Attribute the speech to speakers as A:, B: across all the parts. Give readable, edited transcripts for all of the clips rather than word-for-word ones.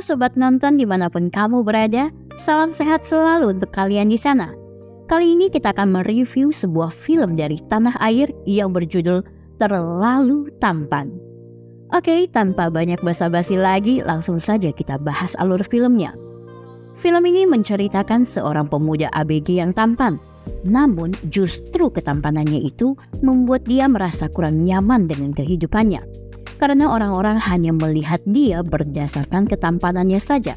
A: Sobat Nonton dimanapun kamu berada, salam sehat selalu untuk kalian di sana. Kali ini kita akan mereview sebuah film dari tanah air yang berjudul Terlalu Tampan. Oke, tanpa banyak basa-basi lagi, langsung saja kita bahas alur filmnya. Film ini menceritakan seorang pemuda ABG yang tampan. Namun justru ketampanannya itu membuat dia merasa kurang nyaman dengan kehidupannya. Karena orang-orang hanya melihat dia berdasarkan ketampanannya saja.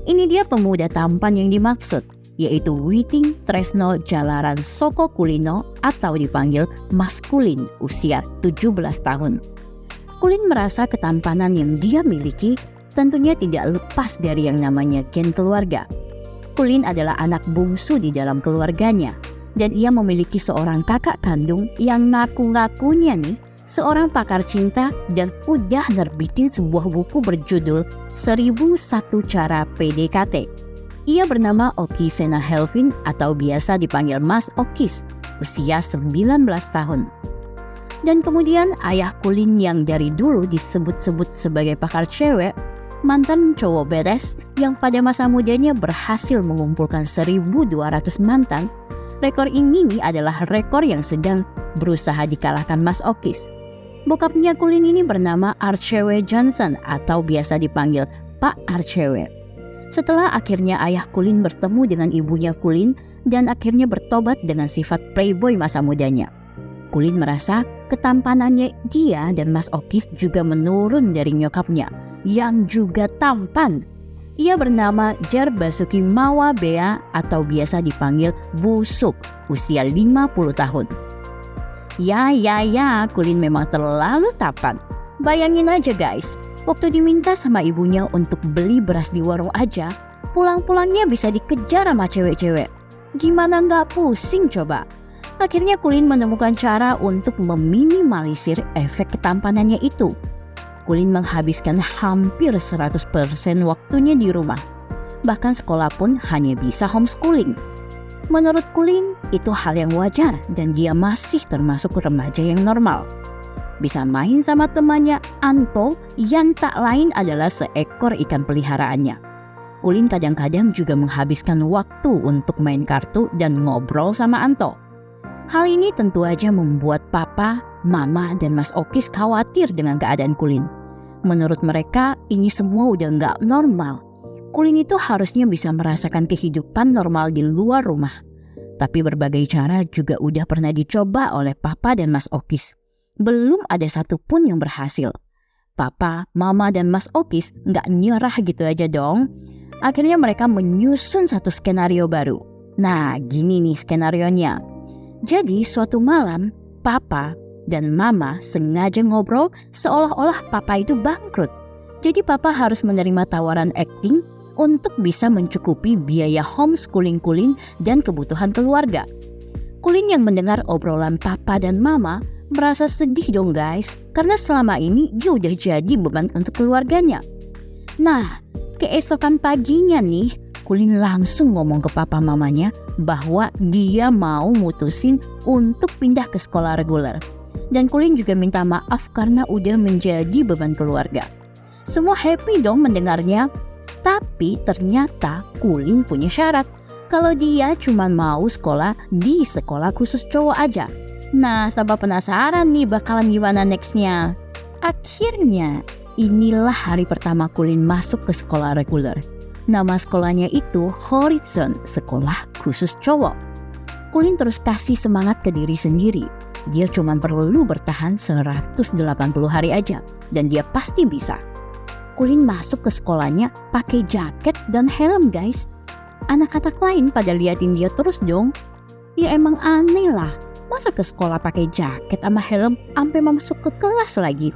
A: Ini dia pemuda tampan yang dimaksud, yaitu Witing Tresno Jalaran Soko Kulino atau dipanggil Mas Kulin, usia 17 tahun. Kulin merasa ketampanan yang dia miliki tentunya tidak lepas dari yang namanya gen keluarga. Kulin adalah anak bungsu di dalam keluarganya, dan ia memiliki seorang kakak kandung yang ngaku-ngakunya nih seorang pakar cinta dan udah nerbitin sebuah buku berjudul 1001 Cara PDKT. Ia bernama Oki Sena Helvin atau biasa dipanggil Mas Okis, usia 19 tahun. Dan kemudian ayah Kulin yang dari dulu disebut-sebut sebagai pakar cewek, mantan cowok beres yang pada masa mudanya berhasil mengumpulkan 1.200 mantan. Rekor ini adalah rekor yang sedang berusaha dikalahkan Mas Okis. Bokapnya Kulin ini bernama Archewe Johnson atau biasa dipanggil Pak Archewe. Setelah akhirnya ayah Kulin bertemu dengan ibunya Kulin dan akhirnya bertobat dengan sifat playboy masa mudanya. Kulin merasa ketampanannya dia dan Mas Okis juga menurun dari nyokapnya yang juga tampan. Ia bernama Jar Basuki Mawa Bea atau biasa dipanggil Busuk, usia 50 tahun. Ya, Kulin memang terlalu tampan. Bayangin aja guys, waktu diminta sama ibunya untuk beli beras di warung aja, pulang-pulangnya bisa dikejar sama cewek-cewek. Gimana nggak pusing coba? Akhirnya Kulin menemukan cara untuk meminimalisir efek ketampanannya itu. Kulin menghabiskan hampir 100% waktunya di rumah. Bahkan sekolah pun hanya bisa homeschooling. Menurut Kulin, itu hal yang wajar dan dia masih termasuk remaja yang normal. Bisa main sama temannya Anto yang tak lain adalah seekor ikan peliharaannya. Kulin kadang-kadang juga menghabiskan waktu untuk main kartu dan ngobrol sama Anto. Hal ini tentu aja membuat papa, mama, dan Mas Okis khawatir dengan keadaan Kulin. Menurut mereka, ini semua udah nggak normal. Kulin itu harusnya bisa merasakan kehidupan normal di luar rumah. Tapi berbagai cara juga udah pernah dicoba oleh papa dan Mas Okis. Belum ada satupun yang berhasil. Papa, mama, dan Mas Okis nggak nyerah gitu aja dong. Akhirnya mereka menyusun satu skenario baru. Nah, gini nih skenarionya. Jadi suatu malam, papa dan mama sengaja ngobrol seolah-olah papa itu bangkrut. Jadi papa harus menerima tawaran akting untuk bisa mencukupi biaya homeschooling Kulin dan kebutuhan keluarga. Kulin yang mendengar obrolan papa dan mama merasa sedih dong guys, karena selama ini dia udah jadi beban untuk keluarganya. Nah, keesokan paginya nih, Kulin langsung ngomong ke papa mamanya bahwa dia mau mutusin untuk pindah ke sekolah reguler. Dan Kulin juga minta maaf karena udah menjadi beban keluarga. Semua happy dong mendengarnya. Tapi ternyata Kulin punya syarat. Kalau dia cuma mau sekolah di sekolah khusus cowok aja. Nah, tambah penasaran nih bakalan gimana nextnya. Akhirnya, inilah hari pertama Kulin masuk ke sekolah reguler. Nama sekolahnya itu Horizon, sekolah khusus cowok. Kulin terus kasih semangat ke diri sendiri. Dia cuma perlu bertahan 180 hari aja dan dia pasti bisa. Kulin masuk ke sekolahnya pakai jaket dan helm guys. Anak-anak lain pada liatin dia terus dong. Ya emang aneh lah, masa ke sekolah pakai jaket sama helm sampai masuk ke kelas lagi.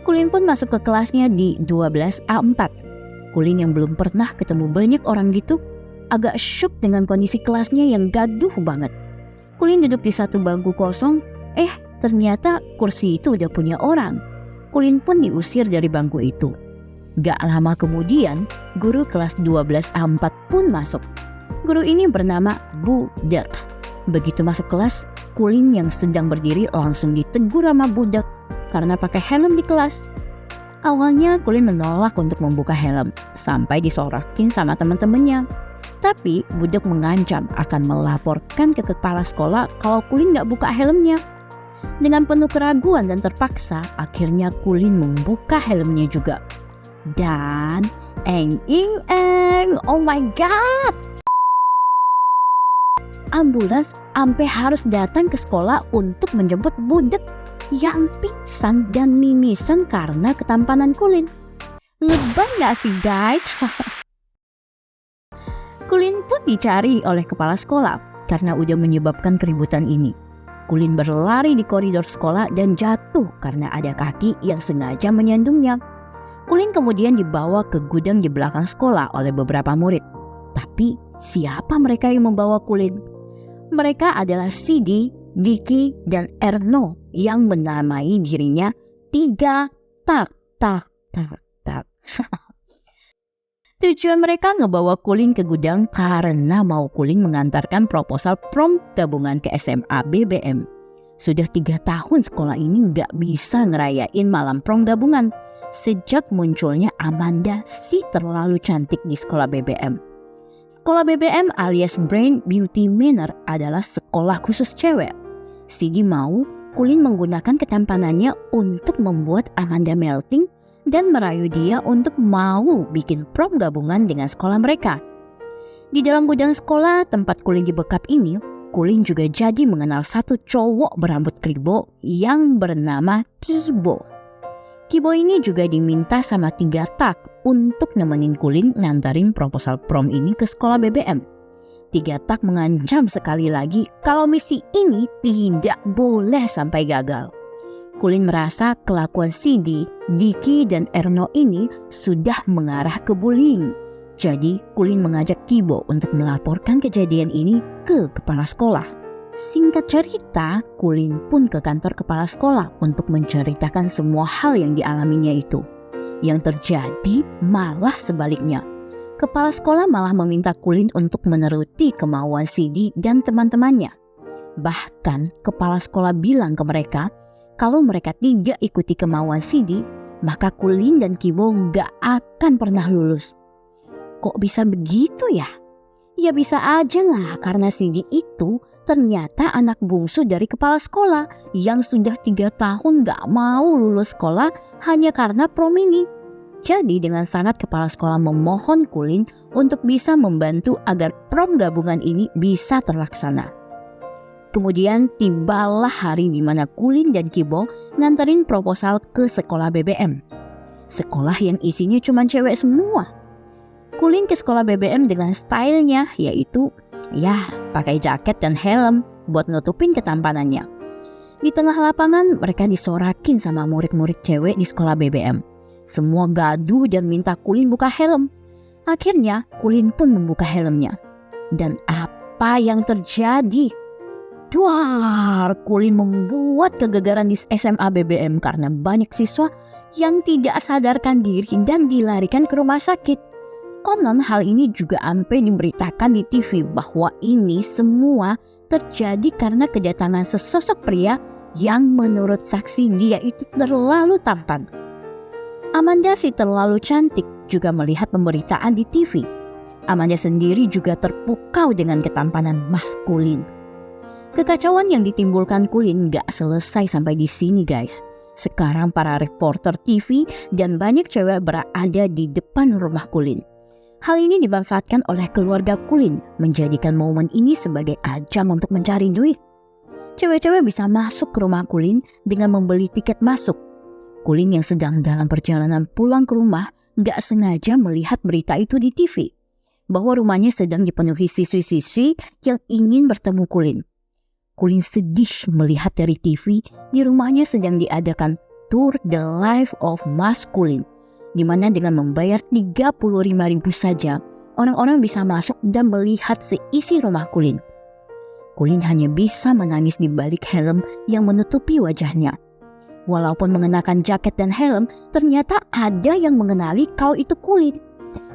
A: Kulin pun masuk ke kelasnya di 12A4. Kulin yang belum pernah ketemu banyak orang gitu, agak syok dengan kondisi kelasnya yang gaduh banget. Kulin duduk di satu bangku kosong, ternyata kursi itu udah punya orang. Kulin pun diusir dari bangku itu. Gak lama kemudian, guru kelas 12A4 pun masuk. Guru ini bernama Bu Dek. Begitu masuk kelas, Kulin yang sedang berdiri langsung ditegur sama Bu Dek karena pakai helm di kelas. Awalnya Kulin menolak untuk membuka helm sampai disorakin sama teman-temannya. Tapi budak mengancam akan melaporkan ke kepala sekolah kalau Kulin gak buka helmnya. Dengan penuh keraguan dan terpaksa, akhirnya Kulin membuka helmnya juga. Dan oh my god, ambulans sampai harus datang ke sekolah untuk menjemput budak yang pingsan dan mimisan karena ketampanan Kulin. Lebay gak sih guys? Kulin pun dicari oleh kepala sekolah karena udah menyebabkan keributan ini. Kulin berlari di koridor sekolah dan jatuh karena ada kaki yang sengaja menyandungnya. Kulin kemudian dibawa ke gudang di belakang sekolah oleh beberapa murid. Tapi siapa mereka yang membawa Kulin? Mereka adalah Sidi, Diki, dan Erno yang menamai dirinya 3 tak. Tujuan mereka ngebawa Kulin ke gudang karena mau Kulin mengantarkan proposal prom gabungan ke SMA BBM. Sudah 3 tahun sekolah ini gak bisa ngerayain malam prom gabungan sejak munculnya Amanda si terlalu cantik di sekolah BBM. Sekolah BBM alias Brain Beauty Manor adalah sekolah khusus cewek. Sidi mau Kulin menggunakan ketampanannya untuk membuat Amanda melting dan merayu dia untuk mau bikin prom gabungan dengan sekolah mereka. Di dalam gudang sekolah tempat Kulin dibekap ini, Kulin juga jadi mengenal satu cowok berambut kribo yang bernama Kibo. Kibo ini juga diminta sama 3 tak untuk nemenin Kulin ngantarin proposal prom ini ke sekolah BBM. 3 tak mengancam sekali lagi kalau misi ini tidak boleh sampai gagal. Kulin merasa kelakuan Sidi, Diki, dan Erno ini sudah mengarah ke bullying. Jadi Kulin mengajak Kibo untuk melaporkan kejadian ini ke kepala sekolah. Singkat cerita, Kulin pun ke kantor kepala sekolah untuk menceritakan semua hal yang dialaminya itu. Yang terjadi malah sebaliknya. Kepala sekolah malah meminta Kulin untuk menuruti kemauan Sidi dan teman-temannya. Bahkan kepala sekolah bilang ke mereka, kalau mereka tidak ikuti kemauan Sidi, maka Kulin dan Kibo gak akan pernah lulus. Kok bisa begitu ya? Ya bisa aja lah karena Sidi itu ternyata anak bungsu dari kepala sekolah yang sudah 3 tahun gak mau lulus sekolah hanya karena prom ini. Jadi dengan sangat kepala sekolah memohon Kulin untuk bisa membantu agar prom gabungan ini bisa terlaksana. Kemudian tibalah hari di mana Kulin dan Kibo nganterin proposal ke sekolah BBM. Sekolah yang isinya cuma cewek semua. Kulin ke sekolah BBM dengan stylenya, yaitu pakai jaket dan helm buat nutupin ketampanannya. Di tengah lapangan mereka disorakin sama murid-murid cewek di sekolah BBM. Semua gaduh dan minta Kulin buka helm. Akhirnya Kulin pun membuka helmnya. Dan apa yang terjadi? Duar, Kulin membuat kegegaran di SMA BBM karena banyak siswa yang tidak sadarkan diri dan dilarikan ke rumah sakit. Konon hal ini juga sampai diberitakan di TV bahwa ini semua terjadi karena kedatangan sesosok pria yang menurut saksi dia itu terlalu tampan. Amanda si terlalu cantik juga melihat pemberitaan di TV. Amanda sendiri juga terpukau dengan ketampanan maskulin. Kekacauan yang ditimbulkan Kulin gak selesai sampai di sini guys. Sekarang para reporter TV dan banyak cewek berada di depan rumah Kulin. Hal ini dimanfaatkan oleh keluarga Kulin menjadikan momen ini sebagai ajang untuk mencari duit. Cewek-cewek bisa masuk ke rumah Kulin dengan membeli tiket masuk. Kulin yang sedang dalam perjalanan pulang ke rumah gak sengaja melihat berita itu di TV. Bahwa rumahnya sedang dipenuhi siswi-siswi yang ingin bertemu Kulin. Kulin sedih melihat dari TV di rumahnya sedang diadakan Tour the Life of Mas Kulin. Di mana dengan membayar 35.000 saja, orang-orang bisa masuk dan melihat seisi rumah Kulin. Kulin hanya bisa menangis di balik helm yang menutupi wajahnya. Walaupun mengenakan jaket dan helm, ternyata ada yang mengenali kalau itu Kulin.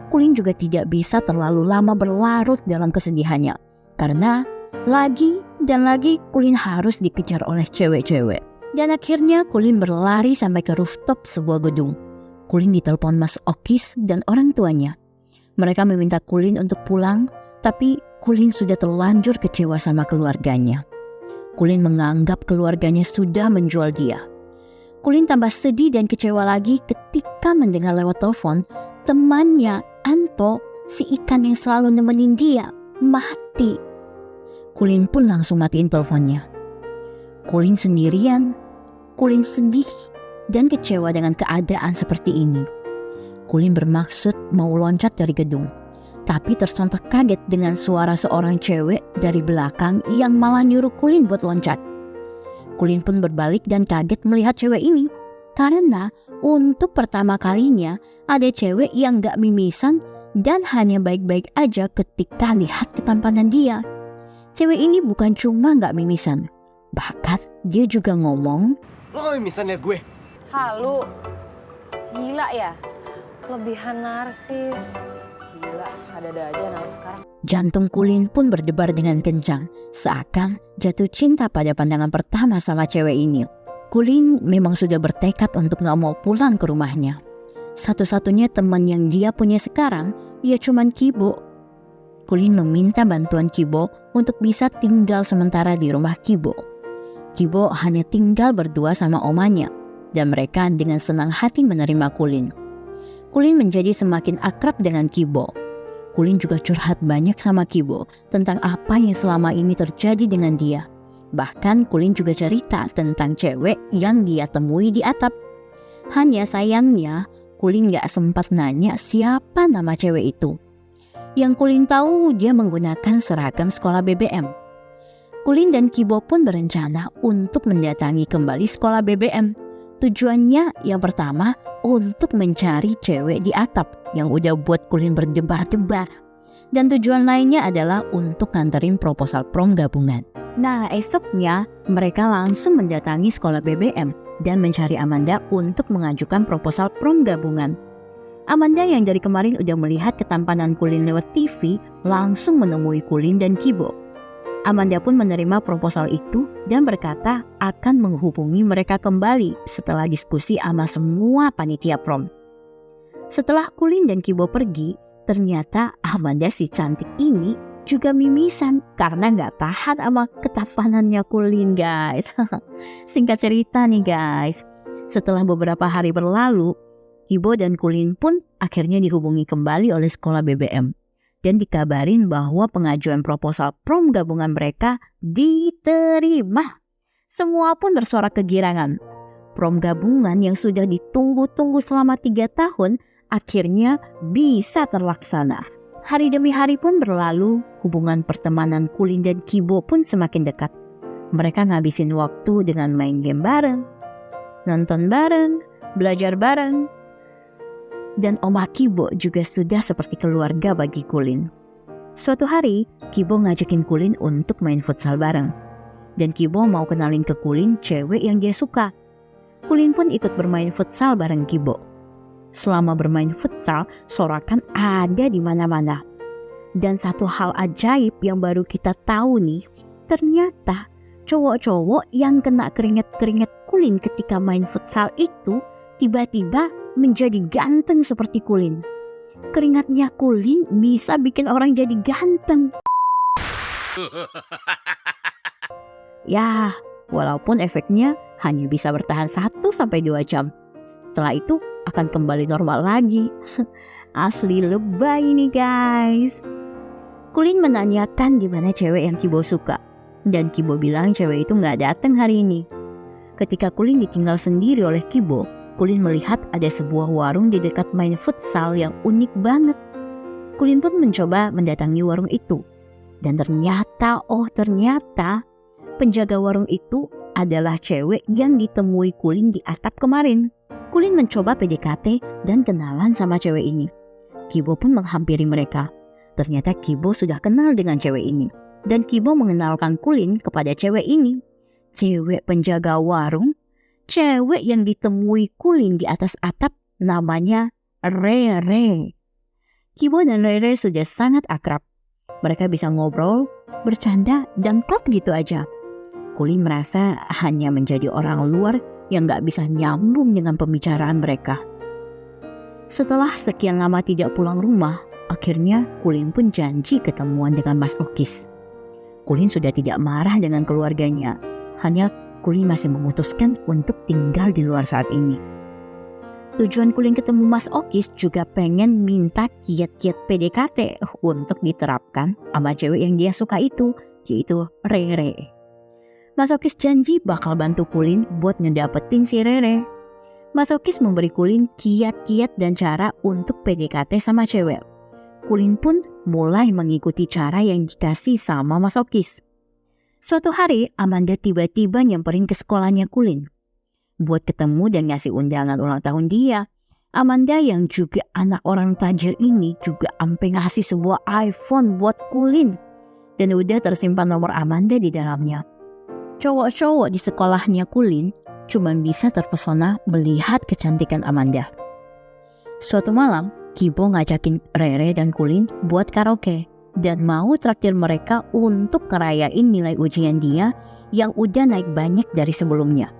A: Kulin juga tidak bisa terlalu lama berlarut dalam kesedihannya, karena lagi dan lagi Kulin harus dikejar oleh cewek-cewek. Dan akhirnya Kulin berlari sampai ke rooftop sebuah gedung. Kulin ditelepon Mas Okis dan orang tuanya. Mereka meminta Kulin untuk pulang, tapi Kulin sudah terlanjur kecewa sama keluarganya. Kulin menganggap keluarganya sudah menjual dia. Kulin tambah sedih dan kecewa lagi ketika mendengar lewat telepon temannya Anto, si ikan yang selalu nemenin dia, mati. Kulin pun langsung matiin teleponnya. Kulin sendirian, Kulin sedih dan kecewa dengan keadaan seperti ini. Kulin bermaksud mau loncat dari gedung, tapi tersontak kaget dengan suara seorang cewek dari belakang yang malah nyuruh Kulin buat loncat. Kulin pun berbalik dan kaget melihat cewek ini, karena untuk pertama kalinya ada cewek yang gak mimisan dan hanya baik-baik aja ketika lihat ketampanan dia. Cewek ini bukan cuma gak mimisan, bahkan dia juga ngomong,
B: "Lo gak mimisan liat gue?"
C: Halu, gila ya, kelebihan narsis. Gila, ada-ada aja narsis sekarang.
A: Jantung Kulin pun berdebar dengan kencang, seakan jatuh cinta pada pandangan pertama sama cewek ini. Kulin memang sudah bertekad untuk gak mau pulang ke rumahnya. Satu-satunya teman yang dia punya sekarang, ya cuman Kibo. Kulin meminta bantuan Kibo untuk bisa tinggal sementara di rumah Kibo. Kibo hanya tinggal berdua sama omanya, dan mereka dengan senang hati menerima Kulin. Kulin menjadi semakin akrab dengan Kibo. Kulin juga curhat banyak sama Kibo tentang apa yang selama ini terjadi dengan dia. Bahkan Kulin juga cerita tentang cewek yang dia temui di atap. Hanya sayangnya Kulin gak sempat nanya siapa nama cewek itu. Yang Kulin tahu dia menggunakan seragam sekolah BBM. Kulin dan Kibo pun berencana untuk mendatangi kembali sekolah BBM. Tujuannya yang pertama untuk mencari cewek di atap yang udah buat Kulin berdebar-debar. Dan tujuan lainnya adalah untuk nganterin proposal prom gabungan. Nah, esoknya mereka langsung mendatangi sekolah BBM dan mencari Amanda untuk mengajukan proposal prom gabungan. Amanda yang dari kemarin udah melihat ketampanan Kulin lewat TV langsung menemui Kulin dan Kibo. Amanda pun menerima proposal itu dan berkata akan menghubungi mereka kembali setelah diskusi sama semua panitia prom. Setelah Kulin dan Kibo pergi, ternyata Amanda si cantik ini juga mimisan karena gak tahan sama ketampanannya Kulin, guys. Singkat cerita nih guys, setelah beberapa hari berlalu, Kibo dan Kulin pun akhirnya dihubungi kembali oleh sekolah BBM. Dan dikabarin bahwa pengajuan proposal prom gabungan mereka diterima. Semua pun bersorak kegirangan. Prom gabungan yang sudah ditunggu-tunggu selama 3 tahun akhirnya bisa terlaksana. Hari demi hari pun berlalu, hubungan pertemanan Kulin dan Kibo pun semakin dekat. Mereka ngabisin waktu dengan main game bareng, nonton bareng, belajar bareng. Dan Oma Kibo juga sudah seperti keluarga bagi Kulin. Suatu hari, Kibo ngajakin Kulin untuk main futsal bareng. Dan Kibo mau kenalin ke Kulin cewek yang dia suka. Kulin pun ikut bermain futsal bareng Kibo. Selama bermain futsal, sorakan ada di mana-mana. Dan satu hal ajaib yang baru kita tahu nih, ternyata cowok-cowok yang kena keringet-keringet Kulin ketika main futsal itu tiba-tiba menjadi ganteng seperti Kulin. Keringatnya Kulin bisa bikin orang jadi ganteng. Ya, walaupun efeknya hanya bisa bertahan 1-2 jam. Setelah itu akan kembali normal lagi. Asli lebay nih guys. Kulin menanyakan gimana cewek yang Kibo suka. Dan Kibo bilang cewek itu gak datang hari ini. Ketika Kulin ditinggal sendiri oleh Kibo, Kulin melihat ada sebuah warung di dekat main futsal yang unik banget. Kulin pun mencoba mendatangi warung itu. Dan ternyata penjaga warung itu adalah cewek yang ditemui Kulin di atap kemarin. Kulin mencoba PDKT dan kenalan sama cewek ini. Kibo pun menghampiri mereka. Ternyata Kibo sudah kenal dengan cewek ini. Dan Kibo mengenalkan Kulin kepada cewek ini. Cewek penjaga warung. Cewek yang ditemui Kulin di atas atap namanya Rere. Kibo dan Rere sudah sangat akrab. Mereka bisa ngobrol, bercanda, dan klop gitu aja. Kulin merasa hanya menjadi orang luar yang gak bisa nyambung dengan pembicaraan mereka. Setelah sekian lama tidak pulang rumah, akhirnya Kulin pun janji ketemuan dengan Mas Okis. Kulin sudah tidak marah dengan keluarganya, hanya Kulin masih memutuskan untuk tinggal di luar saat ini. Tujuan Kulin ketemu Mas Okis juga pengen minta kiat-kiat PDKT untuk diterapkan sama cewek yang dia suka itu, yaitu Rere. Mas Okis janji bakal bantu Kulin buat ngedapetin si Rere. Mas Okis memberi Kulin kiat-kiat dan cara untuk PDKT sama cewek. Kulin pun mulai mengikuti cara yang dikasih sama Mas Okis. Suatu hari Amanda tiba-tiba nyamperin ke sekolahnya Kulin buat ketemu dan ngasih undangan ulang tahun dia. Amanda yang juga anak orang tajir ini juga ampe ngasih sebuah iPhone buat Kulin. Dan udah tersimpan nomor Amanda di dalamnya. Cowok-cowok di sekolahnya Kulin cuma bisa terpesona melihat kecantikan Amanda. Suatu malam, Kibo ngajakin Rere dan Kulin buat karaoke dan mau traktir mereka untuk ngerayain nilai ujian dia yang udah naik banyak dari sebelumnya.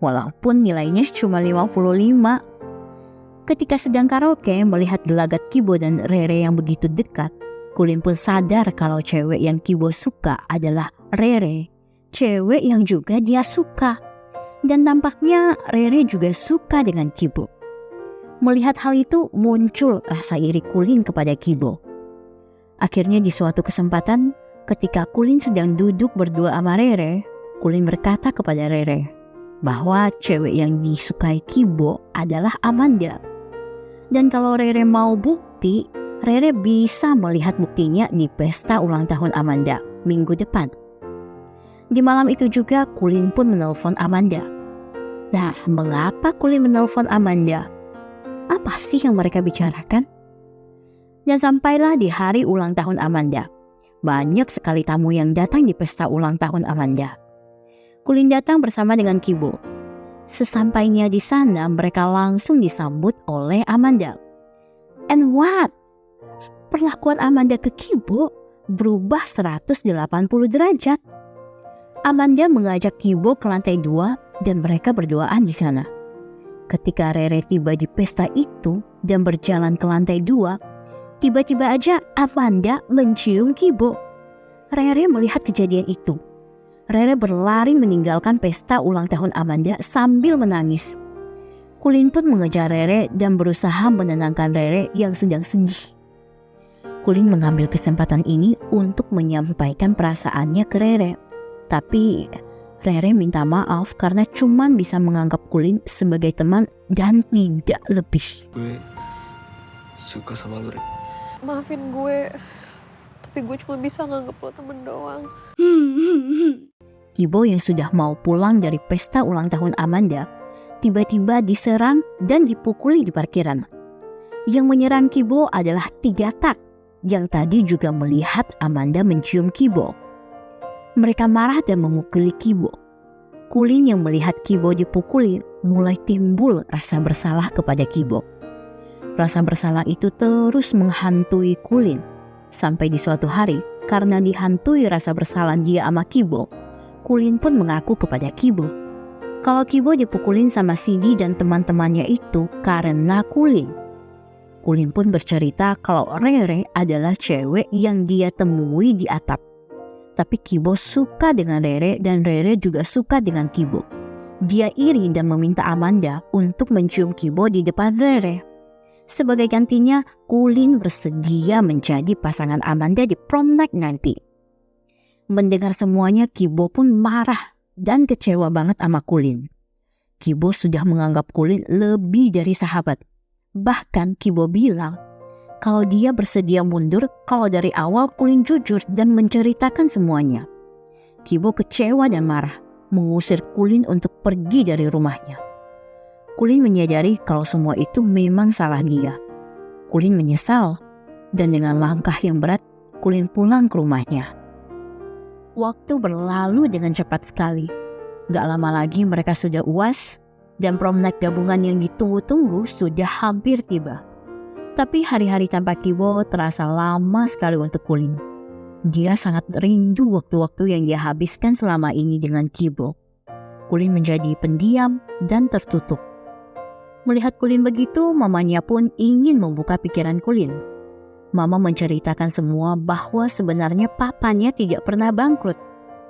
A: Walaupun nilainya cuma 55. Ketika sedang karaoke melihat gelagat Kibo dan Rere yang begitu dekat, Kulin pun sadar kalau cewek yang Kibo suka adalah Rere, cewek yang juga dia suka. Dan tampaknya Rere juga suka dengan Kibo. Melihat hal itu muncul rasa iri Kulin kepada Kibo. Akhirnya di suatu kesempatan ketika Kulin sedang duduk berdua sama Rere, Kulin berkata kepada Rere bahwa cewek yang disukai Kibo adalah Amanda. Dan kalau Rere mau bukti, Rere bisa melihat buktinya di pesta ulang tahun Amanda minggu depan. Di malam itu juga Kulin pun menelpon Amanda. Nah, mengapa Kulin menelpon Amanda? Apa sih yang mereka bicarakan? Dan sampailah di hari ulang tahun Amanda. Banyak sekali tamu yang datang di pesta ulang tahun Amanda. Kulin datang bersama dengan Kibo. Sesampainya di sana, mereka langsung disambut oleh Amanda. And what? Perlakuan Amanda ke Kibo berubah 180 derajat. Amanda mengajak Kibo ke lantai 2 dan mereka berduaan di sana. Ketika Rere tiba di pesta itu dan berjalan ke lantai 2, tiba-tiba aja Amanda mencium Kibo. Rere melihat kejadian itu. Rere berlari meninggalkan pesta ulang tahun Amanda sambil menangis. Kulin pun mengejar Rere dan berusaha menenangkan Rere yang sedang sedih. Kulin mengambil kesempatan ini untuk menyampaikan perasaannya ke Rere. Tapi Rere minta maaf karena cuma bisa menganggap Kulin sebagai teman dan tidak lebih.
B: Gue suka sama lu, Re.
C: Maafin gue, tapi gue cuma bisa nganggap lo temen doang.
A: Kibo yang sudah mau pulang dari pesta ulang tahun Amanda tiba-tiba diserang dan dipukuli di parkiran. Yang menyerang Kibo adalah 3 tak yang tadi juga melihat Amanda mencium Kibo. Mereka marah dan memukuli Kibo. Kulin yang melihat Kibo dipukuli mulai timbul rasa bersalah kepada Kibo. Rasa bersalah itu terus menghantui Kulin. Sampai di suatu hari, karena dihantui rasa bersalah dia sama Kibo, Kulin pun mengaku kepada Kibo kalau Kibo dipukulin sama Sidi dan teman-temannya itu karena Kulin. Kulin pun bercerita kalau Rere adalah cewek yang dia temui di atap. Tapi Kibo suka dengan Rere dan Rere juga suka dengan Kibo. Dia iri dan meminta Amanda untuk mencium Kibo di depan Rere. Sebagai gantinya, Kulin bersedia menjadi pasangan Amanda di prom night nanti. Mendengar semuanya, Kibo pun marah dan kecewa banget sama Kulin. Kibo sudah menganggap Kulin lebih dari sahabat. Bahkan Kibo bilang kalau dia bersedia mundur kalau dari awal Kulin jujur dan menceritakan semuanya. Kibo kecewa dan marah, mengusir Kulin untuk pergi dari rumahnya. Kulin menyadari kalau semua itu memang salah dia. Kulin menyesal dan dengan langkah yang berat, Kulin pulang ke rumahnya. Waktu berlalu dengan cepat sekali. Gak lama lagi mereka sudah UAS dan prom night gabungan yang ditunggu-tunggu sudah hampir tiba. Tapi hari-hari tanpa Kibo terasa lama sekali untuk Kulin. Dia sangat rindu waktu-waktu yang dia habiskan selama ini dengan Kibo. Kulin menjadi pendiam dan tertutup. Melihat Kulin begitu, mamanya pun ingin membuka pikiran Kulin. Mama menceritakan semua bahwa sebenarnya papanya tidak pernah bangkrut.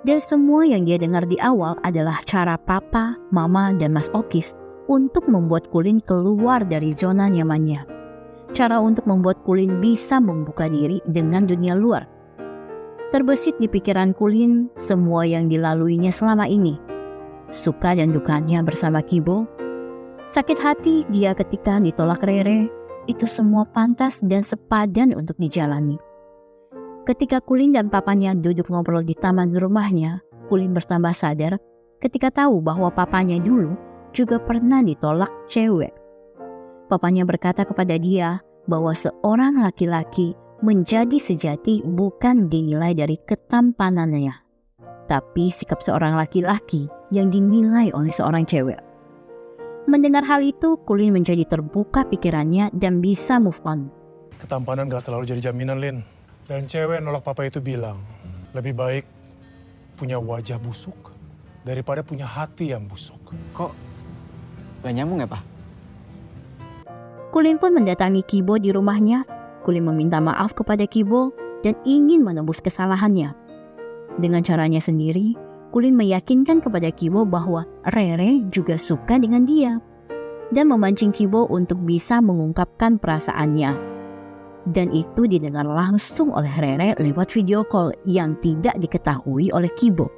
A: Dan semua yang dia dengar di awal adalah cara papa, mama, dan Mas Okis untuk membuat Kulin keluar dari zona nyamannya. Cara untuk membuat Kulin bisa membuka diri dengan dunia luar. Terbesit di pikiran Kulin semua yang dilaluinya selama ini. Suka dan dukanya bersama Kibo. Sakit hati dia ketika ditolak Rere. Itu semua pantas dan sepadan untuk dijalani. Ketika Kulin dan papanya duduk ngobrol di taman rumahnya, Kulin bertambah sadar ketika tahu bahwa papanya dulu juga pernah ditolak cewek. Papanya berkata kepada dia bahwa seorang laki-laki menjadi sejati bukan dinilai dari ketampanannya, tapi sikap seorang laki-laki yang dinilai oleh seorang cewek. Mendengar hal itu, Kulin menjadi terbuka pikirannya dan bisa move on.
D: Ketampanan gak selalu jadi jaminan, Lin. Dan cewek nolak papa itu bilang, lebih baik punya wajah busuk daripada punya hati yang busuk.
B: Kok gak nyambung ya, Pak?
A: Kulin pun mendatangi Kibo di rumahnya. Kulin meminta maaf kepada Kibo dan ingin menebus kesalahannya. Dengan caranya sendiri, Kulin meyakinkan kepada Kibo bahwa Rere juga suka dengan dia dan memancing Kibo untuk bisa mengungkapkan perasaannya. Dan itu didengar langsung oleh Rere lewat video call yang tidak diketahui oleh Kibo.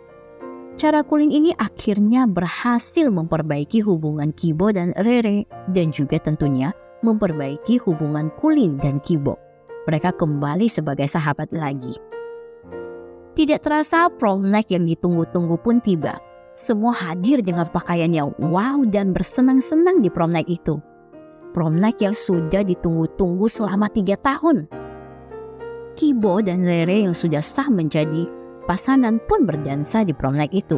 A: Cara Kulin ini akhirnya berhasil memperbaiki hubungan Kibo dan Rere dan juga tentunya memperbaiki hubungan Kulin dan Kibo. Mereka kembali sebagai sahabat lagi. Tidak terasa prom night yang ditunggu-tunggu pun tiba. Semua hadir dengan pakaian yang wow dan bersenang-senang di prom night itu. Prom night yang sudah ditunggu-tunggu selama 3 tahun. Kibo dan Rere yang sudah sah menjadi pasangan pun berdansa di prom night itu.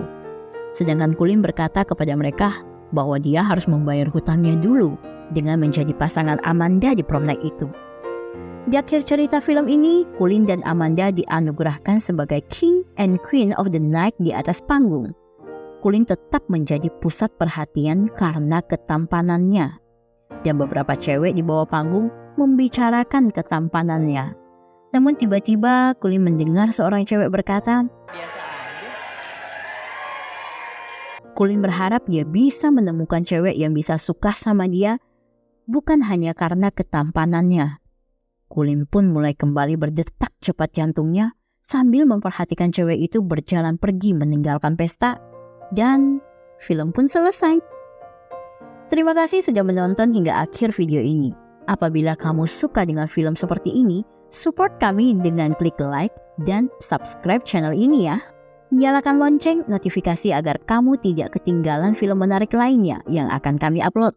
A: Sedangkan Kulin berkata kepada mereka bahwa dia harus membayar hutangnya dulu dengan menjadi pasangan Amanda di prom night itu. Di akhir cerita film ini, Kulin dan Amanda dianugerahkan sebagai King and Queen of the Night di atas panggung. Kulin tetap menjadi pusat perhatian karena ketampanannya. Dan beberapa cewek di bawah panggung membicarakan ketampanannya. Namun tiba-tiba Kulin mendengar seorang cewek berkata, "Biasa aja." Kulin berharap dia bisa menemukan cewek yang bisa suka sama dia, bukan hanya karena ketampanannya. Kulin pun mulai kembali berdetak cepat jantungnya sambil memperhatikan cewek itu berjalan pergi meninggalkan pesta, dan film pun selesai. Terima kasih sudah menonton hingga akhir video ini. Apabila kamu suka dengan film seperti ini, support kami dengan klik like dan subscribe channel ini ya. Nyalakan lonceng notifikasi agar kamu tidak ketinggalan film menarik lainnya yang akan kami upload.